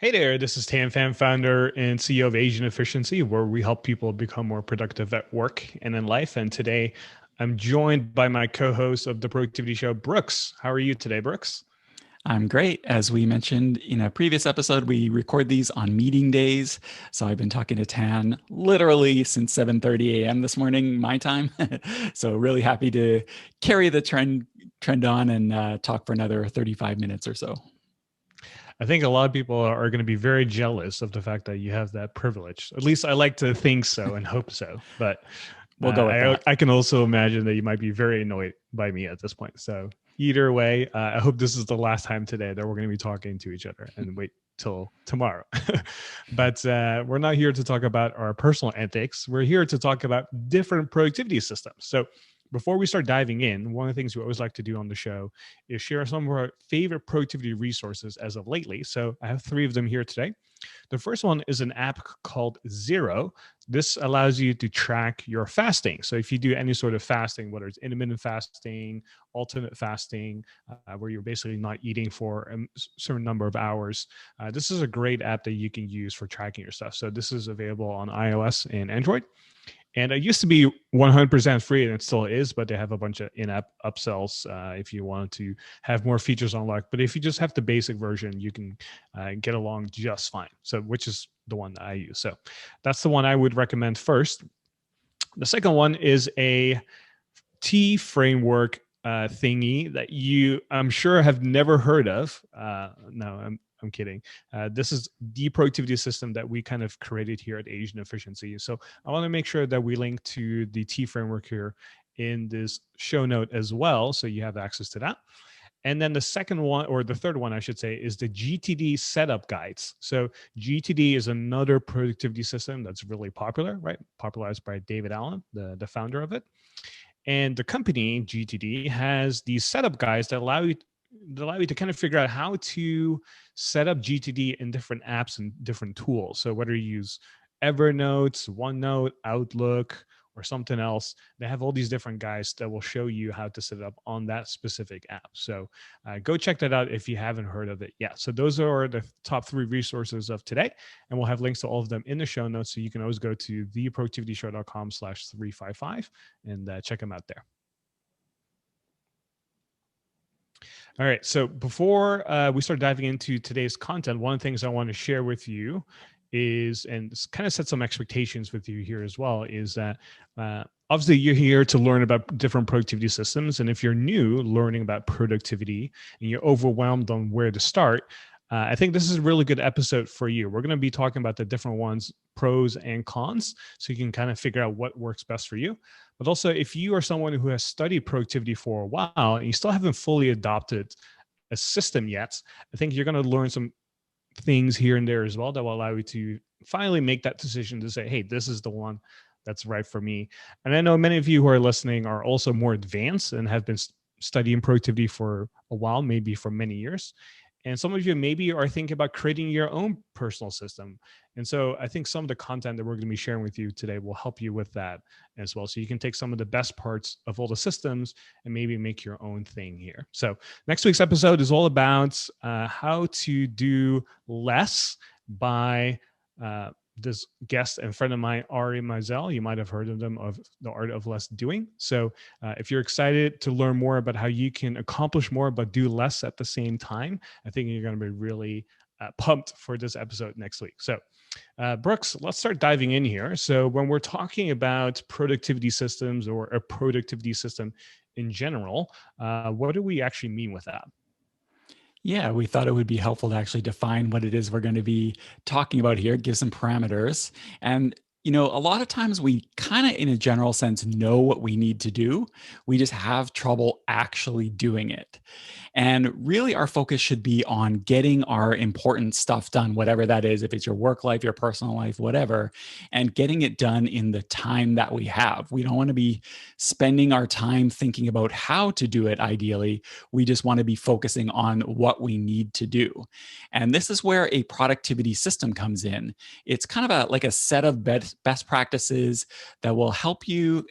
Hey there, this is TamFam, founder and CEO of Asian Efficiency, where we help people become more productive at work and in life. And today I'm joined by my co-host of the Productivity Show, Brooks. How are you today, Brooks? I'm great. As we mentioned in a previous episode, we record these on meeting days. So I've been talking to Tan literally since 7:30 a.m. this morning, my time. So really happy to carry the trend on and talk for another 35 minutes or so. I think a lot of people are going to be very jealous of the fact that you have that privilege. At least I like to think so and hope so. But We'll go with that. I can also imagine that you might be very annoyed by me at this point. So either way, I hope this is the last time today that we're going to be talking to each other and wait till tomorrow. But we're not here to talk about our personal ethics. We're here to talk about different productivity systems. So before we start diving in, one of the things we always like to do on the show is share some of our favorite productivity resources as of lately. So I have three of them here today. The first one is an app called Zero. This allows you to track your fasting. So if you do any sort of fasting, whether it's intermittent fasting, alternate fasting, where you're basically not eating for a certain number of hours, this is a great app that you can use for tracking your stuff. So this is available on iOS and Android. And it used to be 100% free, and it still is, but they have a bunch of in-app upsells if you wanted to have more features unlocked. But if you just have the basic version, you can get along just fine. So, which is the one that I use. So that's the one I would recommend first. The second one is a T framework thingy that I'm sure, have never heard of. No, I'm kidding. This is the productivity system that we kind of created here at Asian Efficiency. So I want to make sure that we link to the T framework here in this show note as well, so you have access to that. And then the second one, or the third one, I should say, is the Gtd Setup Guides. So GTD is another productivity system that's really popular, right? Popularized by David Allen, the founder of it. And the company GTD has these setup guides that allow you to kind of figure out how to set up GTD in different apps and different tools. So whether you use Evernote, OneNote, Outlook, or something else, they have all these different guides that will show you how to set it up on that specific app. So go check that out if you haven't heard of it yet. So those are the top three resources of today, and we'll have links to all of them in the show notes. So you can always go to theproductivityshow.com/355 and check them out there. All right. So before we start diving into today's content, one of the things I want to share with you is, and kind of set some expectations with you here as well, is that obviously you're here to learn about different productivity systems. And if you're new learning about productivity and you're overwhelmed on where to start, I think this is a really good episode for you. We're going to be talking about the different ones, pros and cons, so you can kind of figure out what works best for you. But also, if you are someone who has studied productivity for a while and you still haven't fully adopted a system yet, I think you're going to learn some things here and there as well that will allow you to finally make that decision to say, hey, this is the one that's right for me. And I know many of you who are listening are also more advanced and have been studying productivity for a while, maybe for many years. And some of you maybe are thinking about creating your own personal system. And so I think some of the content that we're going to be sharing with you today will help you with that as well. So you can take some of the best parts of all the systems and maybe make your own thing here. So next week's episode is all about how to do less by this guest and friend of mine, Ari Mizell. You might have heard of them, of The Art of Less Doing. So if you're excited to learn more about how you can accomplish more but do less at the same time, I think you're going to be really pumped for this episode next week. So Brooks, let's start diving in here. So when we're talking about productivity systems or a productivity system in general, what do we actually mean with that? Yeah, we thought it would be helpful to actually define what it is we're going to be talking about here, give some parameters. And a lot of times we kind of, in a general sense, know what we need to do. We just have trouble actually doing it. And really, our focus should be on getting our important stuff done, whatever that is, if it's your work life, your personal life, whatever, and getting it done in the time that we have. We don't want to be spending our time thinking about how to do it, ideally. We just want to be focusing on what we need to do. And this is where a productivity system comes in. It's kind of like a set of best practices that will help you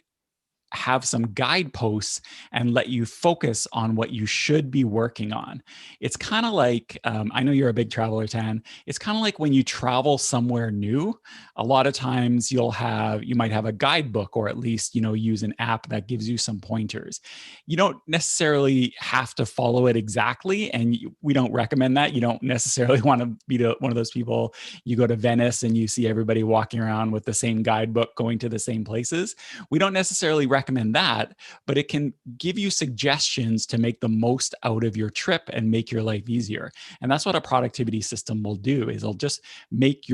have some guideposts and let you focus on what you should be working on. It's kind of like, I know you're a big traveler, Tan. It's kind of like when you travel somewhere new, a lot of times you might have a guidebook, or at least, use an app that gives you some pointers. You don't necessarily have to follow it exactly. And we don't recommend that. You don't necessarily want to be one of those people. You go to Venice and you see everybody walking around with the same guidebook going to the same places. We don't necessarily recommend that, but it can give you suggestions to make the most out of your trip and make your life easier. And that's what a productivity system will do, is it'll just make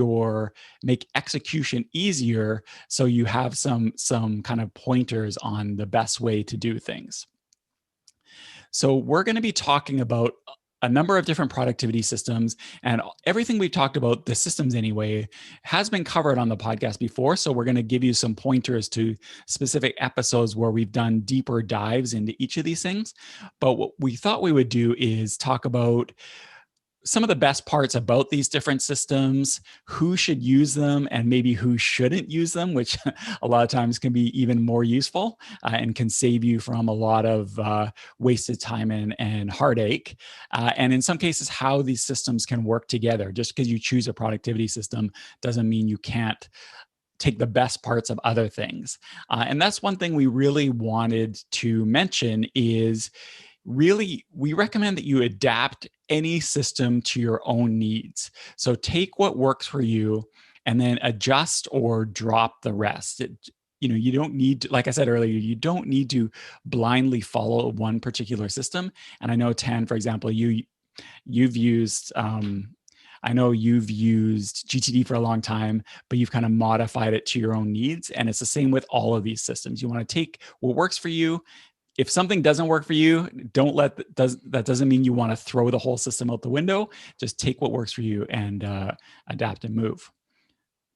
execution easier, so you have some kind of pointers on the best way to do things. So we're going to be talking about a number of different productivity systems, and everything we've talked about, the systems anyway, has been covered on the podcast before. So we're going to give you some pointers to specific episodes where we've done deeper dives into each of these things. But what we thought we would do is talk about some of the best parts about these different systems, who should use them and maybe who shouldn't use them, which a lot of times can be even more useful and can save you from a lot of wasted time and heartache. And in some cases, how these systems can work together. Just because you choose a productivity system doesn't mean you can't take the best parts of other things. And that's one thing we really wanted to mention is, really, we recommend that you adapt any system to your own needs. So take what works for you and then adjust or drop the rest. You don't need to, like I said earlier, you don't need to blindly follow one particular system. And I know, Tan, for example, you've used I know you've used GTD for a long time, but you've kind of modified it to your own needs. And it's the same with all of these systems. You want to take what works for you. If something doesn't work for you, that doesn't mean you want to throw the whole system out the window. Just take what works for you and adapt and move.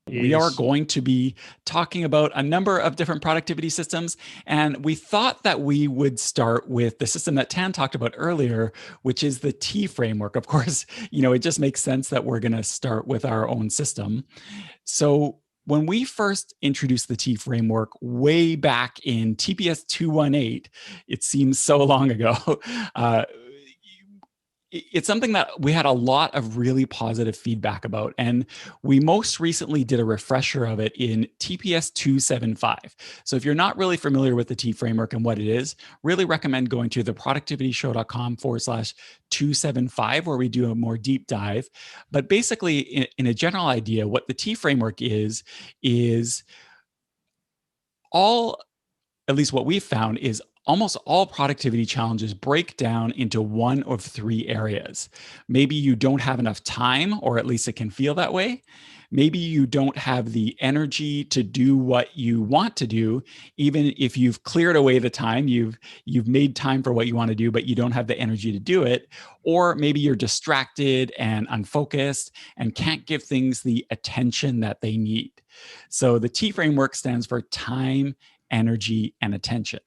We are going to be talking about a number of different productivity systems, and we thought that we would start with the system that Tan talked about earlier, which is the T framework. Of course, it just makes sense that we're going to start with our own system. So when we first introduced the T framework way back in TPS355, it seems so long ago, it's something that we had a lot of really positive feedback about. And we most recently did a refresher of it in TPS355. So if you're not really familiar with the T framework and what it is, really recommend going to theproductivityshow.com/275, where we do a more deep dive. But basically, in a general idea, what the T framework is all, at least what we've found, is almost all productivity challenges break down into one of three areas. Maybe you don't have enough time, or at least it can feel that way. Maybe you don't have the energy to do what you want to do, even if you've cleared away the time, you've made time for what you want to do, but you don't have the energy to do it. Or maybe you're distracted and unfocused and can't give things the attention that they need. So the T framework stands for time, energy, and attention.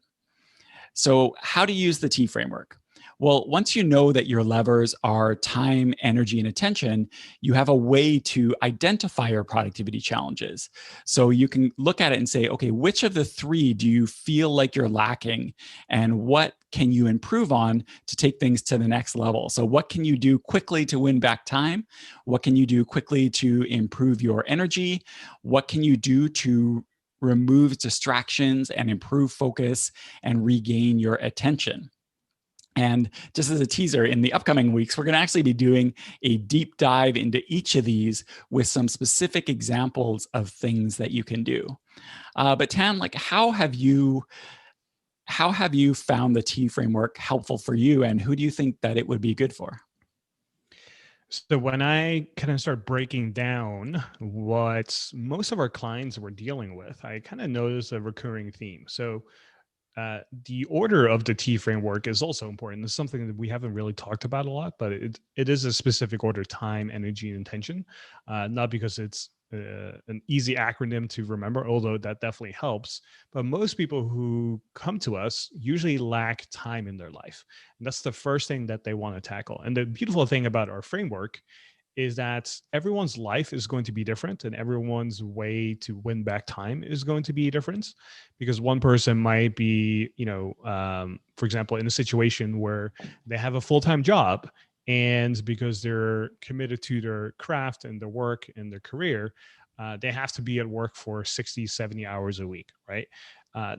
So how to use the T framework? Well, once you know that your levers are time, energy, and attention, you have a way to identify your productivity challenges. So you can look at it and say, okay, which of the three do you feel like you're lacking? And what can you improve on to take things to the next level? So what can you do quickly to win back time? What can you do quickly to improve your energy? What can you do to remove distractions and improve focus and regain your attention? And just as a teaser, in the upcoming weeks, we're going to actually be doing a deep dive into each of these with some specific examples of things that you can do. But Tan, how have you found the T framework helpful for you, and who do you think that it would be good for? So when I kind of start breaking down what most of our clients were dealing with, I kind of noticed a recurring theme. So the order of the T framework is also important. It's something that we haven't really talked about a lot, but it is a specific order: time, energy, and intention. Not because it's an easy acronym to remember, although that definitely helps. But most people who come to us usually lack time in their life. And that's the first thing that they want to tackle. And the beautiful thing about our framework is that everyone's life is going to be different and everyone's way to win back time is going to be different, because one person might be, for example, in a situation where they have a full-time job, and because they're committed to their craft and their work and their career, they have to be at work for 60, 70 hours a week, right?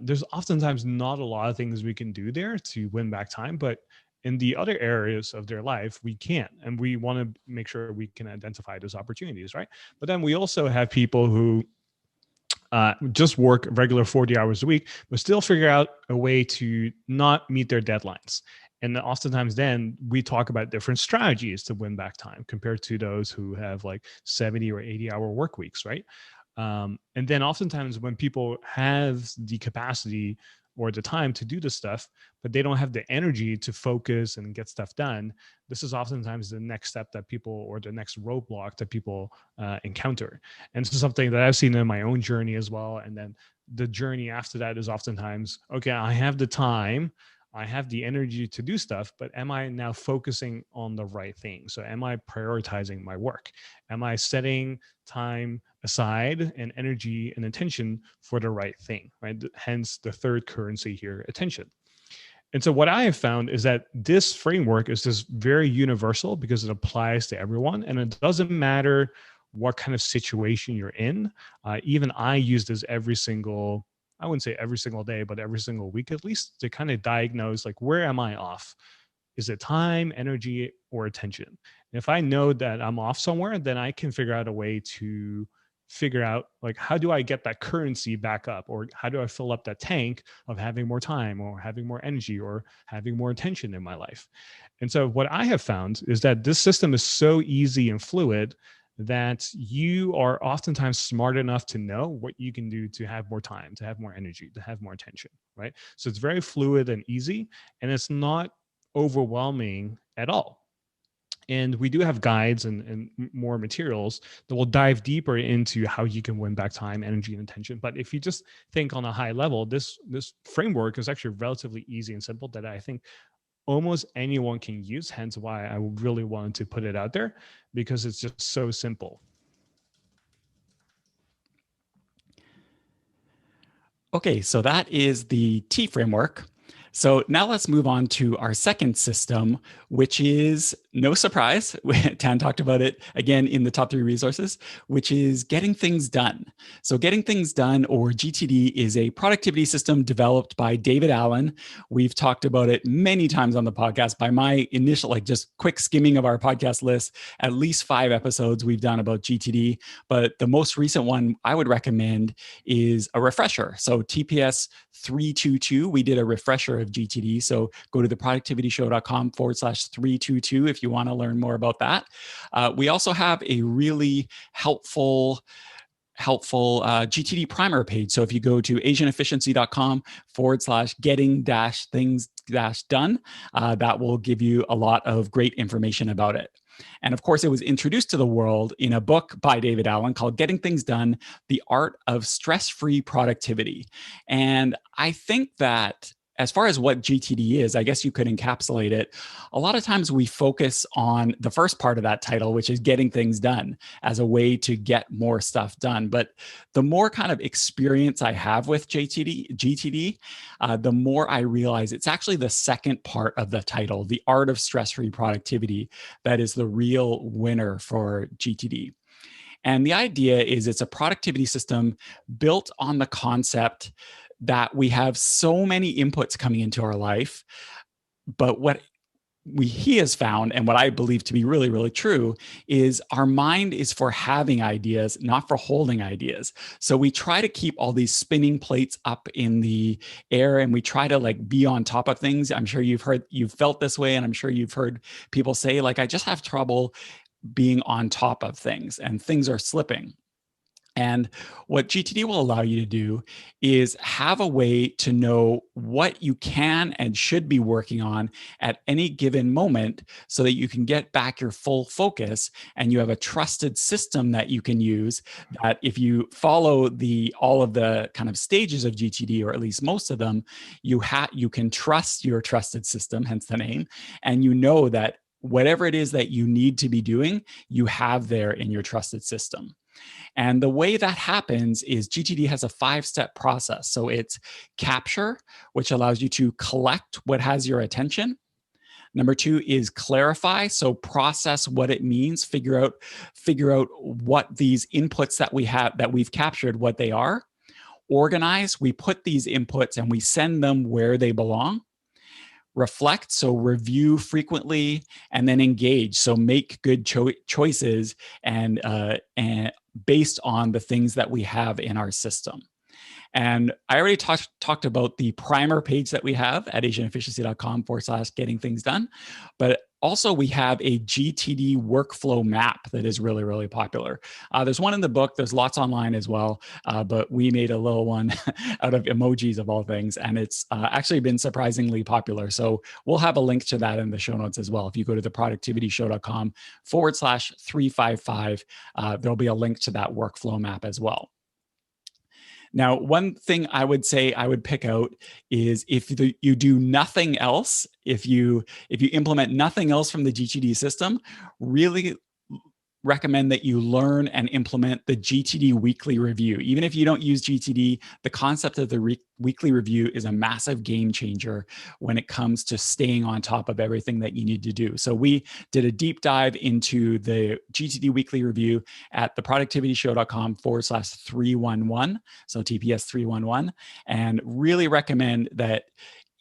There's oftentimes not a lot of things we can do there to win back time, but in the other areas of their life, we can't. And we want to make sure we can identify those opportunities, right? But then we also have people who just work regular 40 hours a week, but still figure out a way to not meet their deadlines. And oftentimes then we talk about different strategies to win back time compared to those who have like 70 or 80-hour work weeks, right? And then oftentimes when people have the capacity or the time to do the stuff, but they don't have the energy to focus and get stuff done, this is oftentimes the next step that people, or the next roadblock that people encounter. And this is something that I've seen in my own journey as well. And then the journey after that is oftentimes, okay, I have the time, I have the energy to do stuff, but am I now focusing on the right thing? So am I prioritizing my work? Am I setting time aside and energy and attention for the right thing, right? Hence the third currency here, attention. And so what I have found is that this framework is just very universal because it applies to everyone, and it doesn't matter what kind of situation you're in. Even I use this every single, I wouldn't say every single day, but every single week at least, to kind of diagnose, like, where am I off? Is it time, energy, or attention? And if I know that I'm off somewhere, then I can figure out a way to figure out, like, how do I get that currency back up? Or how do I fill up that tank of having more time or having more energy or having more attention in my life? And so what I have found is that this system is so easy and fluid that you are oftentimes smart enough to know what you can do to have more time, to have more energy, to have more attention, right? So it's very fluid and easy, and it's not overwhelming at all. And we do have guides and more materials that will dive deeper into how you can win back time, energy, and attention. But if you just think on a high level, this framework is actually relatively easy and simple that I think almost anyone can use. Hence why I really wanted to put it out there, because it's just so simple. Okay, so that is the T framework. So now let's move on to our second system, which is, no surprise, Tan talked about it again in the top 3 resources, which is getting things done. So getting things done, or GTD, is a productivity system developed by David Allen. We've talked about it many times on the podcast. By my initial, just quick skimming of our podcast list, at least 5 episodes we've done about GTD. But the most recent one I would recommend is a refresher. So TPS322, we did a refresher of GTD. So go to theproductivityshow.com/322 if you want to learn more about that. We also have a really helpful GTD Primer page. So if you go to asianefficiency.com/getting-things-done, that will give you a lot of great information about it. And of course, it was introduced to the world in a book by David Allen called Getting Things Done, The Art of Stress-Free Productivity. And I think that as far as what GTD is, I guess you could encapsulate it. A lot of times we focus on the first part of that title, which is getting things done, as a way to get more stuff done. But the more kind of experience I have with GTD, the more I realize it's actually the second part of the title, the art of stress-free productivity, that is the real winner for GTD. And the idea is it's a productivity system built on the concept that we have so many inputs coming into our life, but what he has found, and what I believe to be really, really true, is our mind is for having ideas, not for holding ideas. So we try to keep all these spinning plates up in the air, and we try to be on top of things. I'm sure you've felt this way, and I'm sure you've heard people say, I just have trouble being on top of things, and things are slipping. And what GTD will allow you to do is have a way to know what you can and should be working on at any given moment, so that you can get back your full focus, and you have a trusted system that you can use, that if you follow all of the kind of stages of GTD, or at least most of them, you can trust your trusted system, hence the name, and you know that whatever it is that you need to be doing, you have there in your trusted system. And the way that happens is GTD has a 5-step process. So it's capture, which allows you to collect what has your attention. Number 2 is clarify, so process what it means, figure out what these inputs that we've captured, what they are. Organize, we put these inputs and we send them where they belong. Reflect, so review frequently, and then engage, so make good choices and based on the things that we have in our system. And I already talked about the primer page that we have at asianefficiency.com/getting things done. But also we have a GTD workflow map that is really, really popular. There's one in the book. There's lots online as well. But we made a little one out of emojis of all things. And it's actually been surprisingly popular. So we'll have a link to that in the show notes as well. If you go to theproductivityshow.com/355, there'll be a link to that workflow map as well. Now, one thing I would say I would pick out is if you do nothing else, if you implement nothing else from the GTD system, really recommend that you learn and implement the GTD Weekly Review. Even if you don't use GTD, the concept of the weekly review is a massive game changer when it comes to staying on top of everything that you need to do. So we did a deep dive into the GTD Weekly Review at theproductivityshow.com/311, so TPS 311, and really recommend that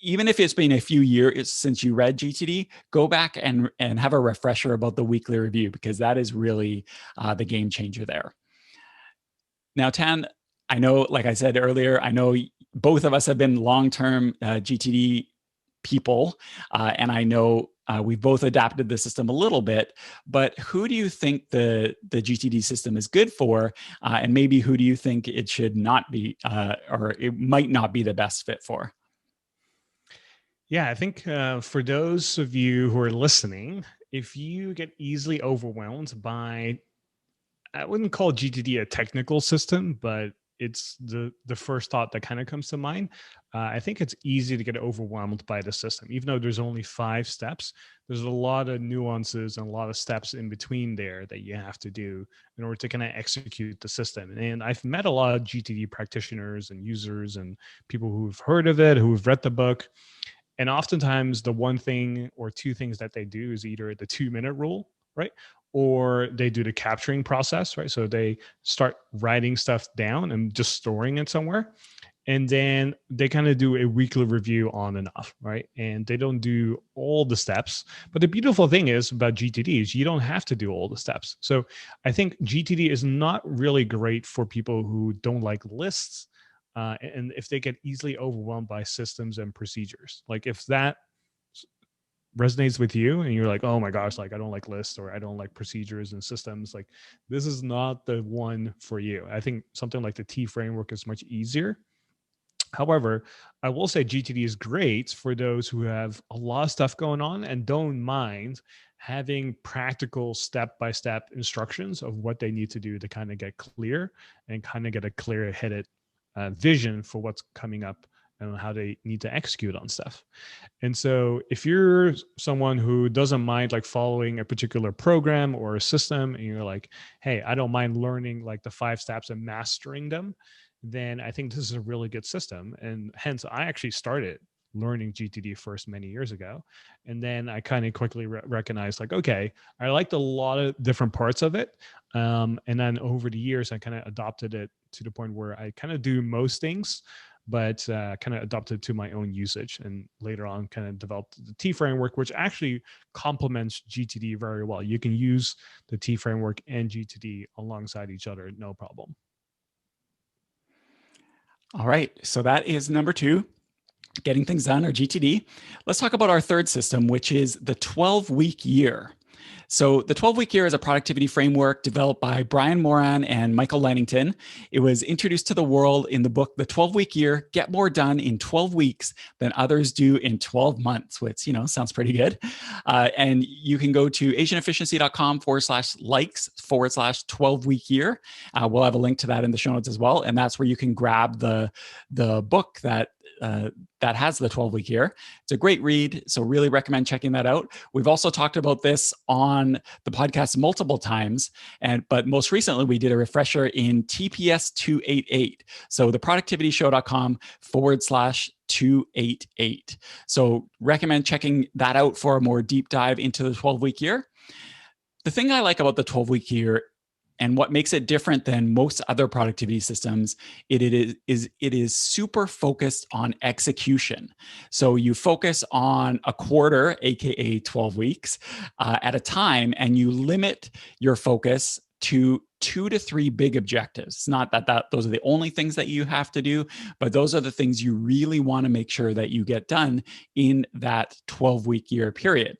even if it's been a few years since you read GTD, go back and have a refresher about the weekly review, because that is really the game changer there. Now, Tan, I know, like I said earlier, I know both of us have been long-term GTD people, and I know we've both adapted the system a little bit, but who do you think the GTD system is good for? And maybe who do you think it should not be, or it might not be the best fit for? Yeah, I think for those of you who are listening, if you get easily overwhelmed by, I wouldn't call GTD a technical system, but it's the first thought that kind of comes to mind. I think it's easy to get overwhelmed by the system. Even though there's only 5 steps, there's a lot of nuances and a lot of steps in between there that you have to do in order to kind of execute the system. And I've met a lot of GTD practitioners and users and people who've heard of it, who've read the book. And oftentimes the one thing or 2 things that they do is either the 2-minute rule, right? Or they do the capturing process, right? So they start writing stuff down and just storing it somewhere. And then they kind of do a weekly review on and off, right? And they don't do all the steps. But the beautiful thing is about GTD is you don't have to do all the steps. So I think GTD is not really great for people who don't like lists. And if they get easily overwhelmed by systems and procedures. Like if that resonates with you and you're like, oh my gosh, like I don't like lists or I don't like procedures and systems, like this is not the one for you. I think something like the T framework is much easier. However, I will say GTD is great for those who have a lot of stuff going on and don't mind having practical step-by-step instructions of what they need to do to kind of get clear and kind of get a clear-headed vision for what's coming up and how they need to execute on stuff. And so if you're someone who doesn't mind like following a particular program or a system and you're like, hey, I don't mind learning like the 5 steps and mastering them, then I think this is a really good system. And hence I actually started learning GTD first many years ago. And then I kind of quickly recognized like, okay, I liked a lot of different parts of it. And then over the years, I kind of adopted it to the point where I kind of do most things, but kind of adopted to my own usage. And later on kind of developed the T framework, which actually complements GTD very well. You can use the T framework and GTD alongside each other, no problem. All right, so that is number 2. Getting things done, or GTD. Let's talk about our third system, which is the 12-week year. So the 12-week year is a productivity framework developed by Brian Moran and Michael Lennington. It was introduced to the world in the book, The 12-Week Year, Get More Done in 12 Weeks Than Others Do in 12 Months, which, sounds pretty good. And you can go to asianefficiency.com/likes/12-week year. We'll have a link to that in the show notes as well. And that's where you can grab the book that that has the 12-week year. It's a great read, so really recommend checking that out. We've also talked about this on the podcast multiple times, but most recently we did a refresher in TPS355. So theproductivityshow.com/288. So recommend checking that out for a more deep dive into the 12-week year. The thing I like about the 12-week year and what makes it different than most other productivity systems, it is super focused on execution. So you focus on a quarter, aka 12 weeks, at a time, and you limit your focus to 2 to 3 big objectives. It's not that those are the only things that you have to do, but those are the things you really want to make sure that you get done in that 12-week year period.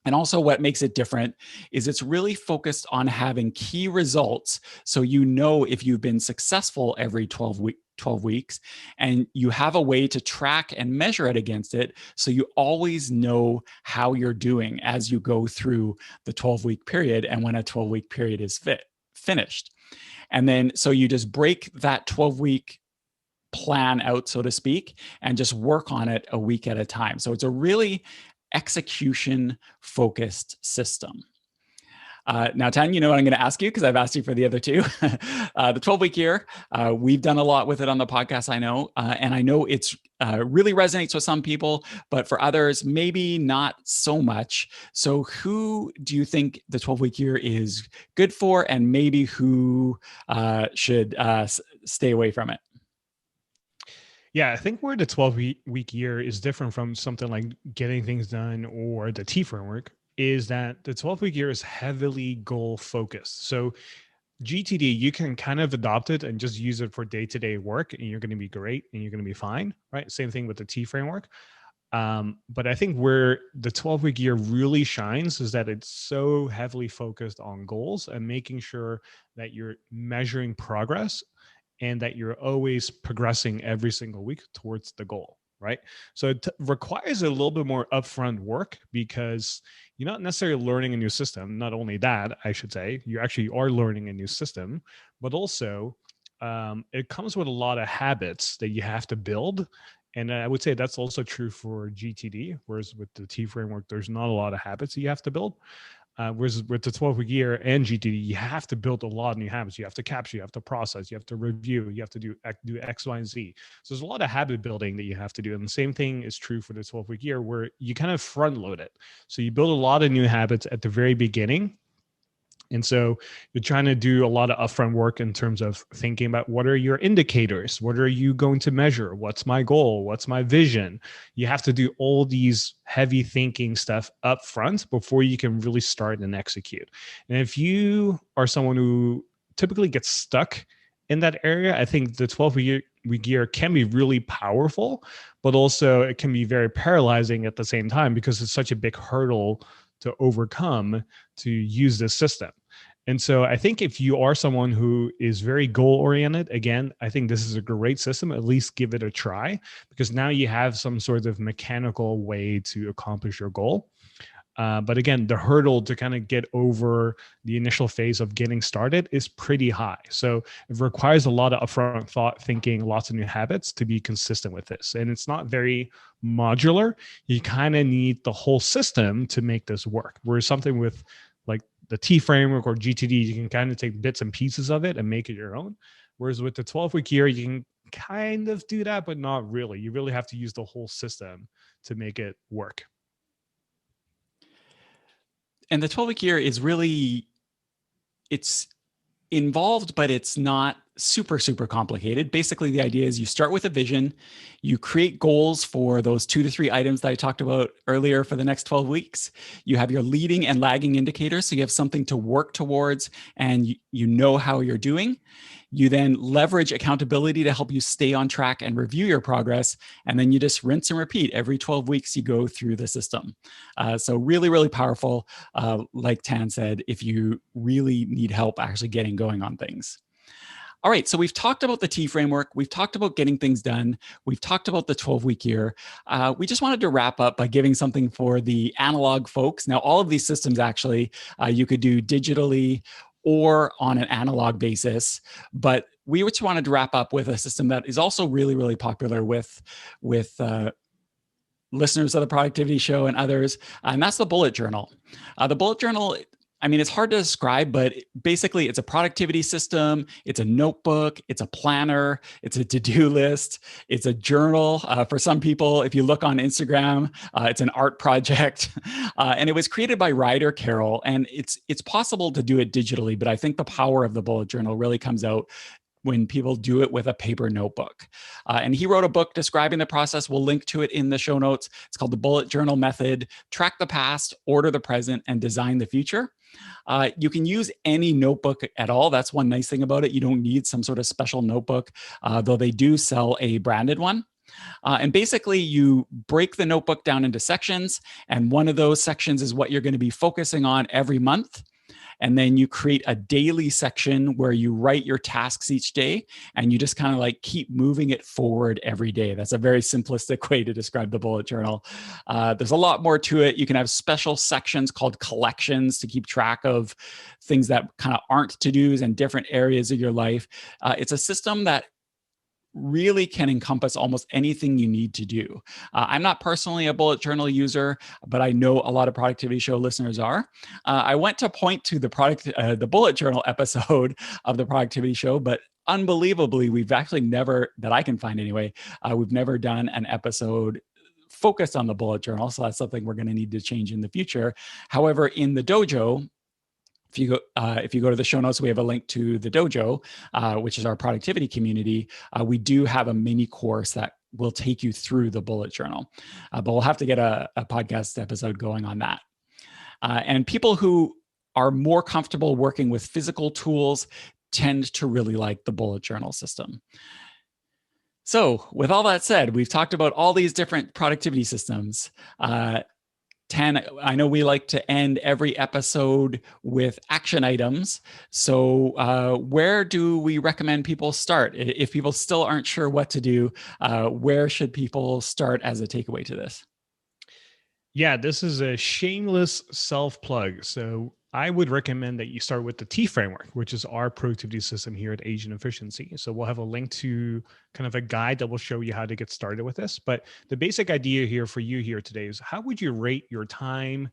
And also what makes it different is it's really focused on having key results. So you know if you've been successful every 12 weeks, and you have a way to track and measure it against it. So you always know how you're doing as you go through the 12-week period and when a 12-week period is finished. And then so you just break that 12-week plan out, so to speak, and just work on it a week at a time. So it's a really execution-focused system. Now, Tan, you know what I'm going to ask you because I've asked you for the other two. The 12-week year, we've done a lot with it on the podcast, I know, and I know it's really resonates with some people, but for others, maybe not so much. So who do you think the 12-week year is good for, and maybe who should stay away from it? Yeah, I think where the 12-week year is different from something like getting things done or the T framework is that the 12-week year is heavily goal focused. So GTD, you can kind of adopt it and just use it for day-to-day work, and you're going to be great and you're going to be fine, right? Same thing with the T framework. But I think where the 12-week year really shines is that it's so heavily focused on goals and making sure that you're measuring progress and that you're always progressing every single week towards the goal, right? So it requires a little bit more upfront work because you're not necessarily learning a new system. Not only that, I should say, you actually are learning a new system, but also it comes with a lot of habits that you have to build. And I would say that's also true for GTD, whereas with the T framework, there's not a lot of habits that you have to build. Whereas with the 12-week year and GTD, you have to build a lot of new habits. You have to capture, you have to process, you have to review, you have to do X, Y, and Z. So there's a lot of habit building that you have to do. And the same thing is true for the 12-week year where you kind of front load it. So you build a lot of new habits at the very beginning. And so you're trying to do a lot of upfront work in terms of thinking about what are your indicators? What are you going to measure? What's my goal? What's my vision? You have to do all these heavy thinking stuff up front before you can really start and execute. And if you are someone who typically gets stuck in that area, I think the 12-week year can be really powerful, but also it can be very paralyzing at the same time because it's such a big hurdle to overcome to use this system. And so I think if you are someone who is very goal oriented, again, I think this is a great system. At least give it a try because now you have some sort of mechanical way to accomplish your goal. But again, the hurdle to kind of get over the initial phase of getting started is pretty high. So it requires a lot of upfront thought, thinking, lots of new habits to be consistent with this. And it's not very modular. You kind of need the whole system to make this work. Whereas something with like the T framework or GTD, you can kind of take bits and pieces of it and make it your own. Whereas with the 12-week year, you can kind of do that, but not really. You really have to use the whole system to make it work. And the 12-week year is really, it's involved, but it's not super, super complicated. Basically, the idea is you start with a vision, you create goals for those 2 to 3 items that I talked about earlier for the next 12 weeks. You have your leading and lagging indicators, so you have something to work towards and you know how you're doing. You then leverage accountability to help you stay on track and review your progress. And then you just rinse and repeat. Every 12 weeks, you go through the system. So really, really powerful, like Tan said, if you really need help actually getting going on things. All right, so we've talked about the T framework. We've talked about getting things done. We've talked about the 12-week year. We just wanted to wrap up by giving something for the analog folks. Now, all of these systems actually, you could do digitally or on an analog basis. But we just wanted to wrap up with a system that is also really, really popular with listeners of the Productivity Show and others, and that's the bullet journal. The bullet journal, I mean, it's hard to describe, but basically it's a productivity system. It's a notebook. It's a planner. It's a to-do list. It's a journal. For some people, if you look on Instagram, it's an art project. And it was created by Ryder Carroll. And it's possible to do it digitally, but I think the power of the bullet journal really comes out when people do it with a paper notebook. And he wrote a book describing the process. We'll link to it in the show notes. It's called The Bullet Journal Method: Track the Past, Order the Present, and Design the Future. You can use any notebook at all. That's one nice thing about it. You don't need some sort of special notebook, though they do sell a branded one. And basically, you break the notebook down into sections, and one of those sections is what you're going to be focusing on every month. And then you create a daily section where you write your tasks each day, and you just kind of like keep moving it forward every day. That's a very simplistic way to describe the bullet journal. There's a lot more to it. You can have special sections called collections to keep track of things that kind of aren't to-dos and different areas of your life. It's a system that really can encompass almost anything you need to do. I'm not personally a bullet journal user, but I know a lot of Productivity Show listeners are. I went to point to the bullet journal episode of the Productivity Show, but unbelievably, we've actually never, that I can find anyway, we've never done an episode focused on the bullet journal. So that's something we're going to need to change in the future. However, in the dojo, if you go to the show notes, we have a link to the dojo, which is our productivity community. We do have a mini course that will take you through the bullet journal, but we'll have to get a podcast episode going on that. And people who are more comfortable working with physical tools tend to really like the bullet journal system. So with all that said, we've talked about all these different productivity systems. Tan, I know we like to end every episode with action items. So where do we recommend people start? If people still aren't sure what to do, where should people start as a takeaway to this? Yeah, this is a shameless self-plug. So I would recommend that you start with the T framework, which is our productivity system here at Asian Efficiency. So we'll have a link to kind of a guide that will show you how to get started with this. But the basic idea here for you here today is, how would you rate your time,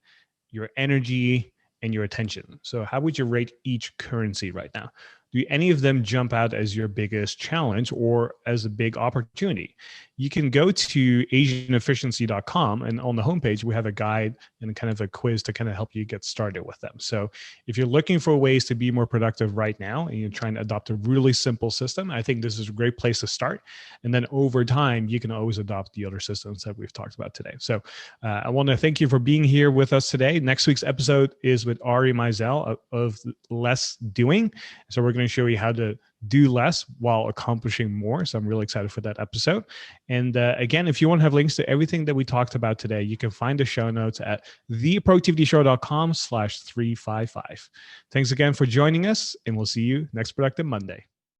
your energy, and your attention? So how would you rate each currency right now? Do any of them jump out as your biggest challenge or as a big opportunity? You can go to asianefficiency.com, and on the homepage, we have a guide and kind of a quiz to kind of help you get started with them. So if you're looking for ways to be more productive right now and you're trying to adopt a really simple system, I think this is a great place to start. And then over time, you can always adopt the other systems that we've talked about today. So I want to thank you for being here with us today. Next week's episode is with Ari Meisel of Less Doing. So we're going to show you how to do less while accomplishing more. So I'm really excited for that episode. And again, if you want to have links to everything that we talked about today, you can find the show notes at theproductivityshow.com/355. Thanks again for joining us, and we'll see you next Productive Monday.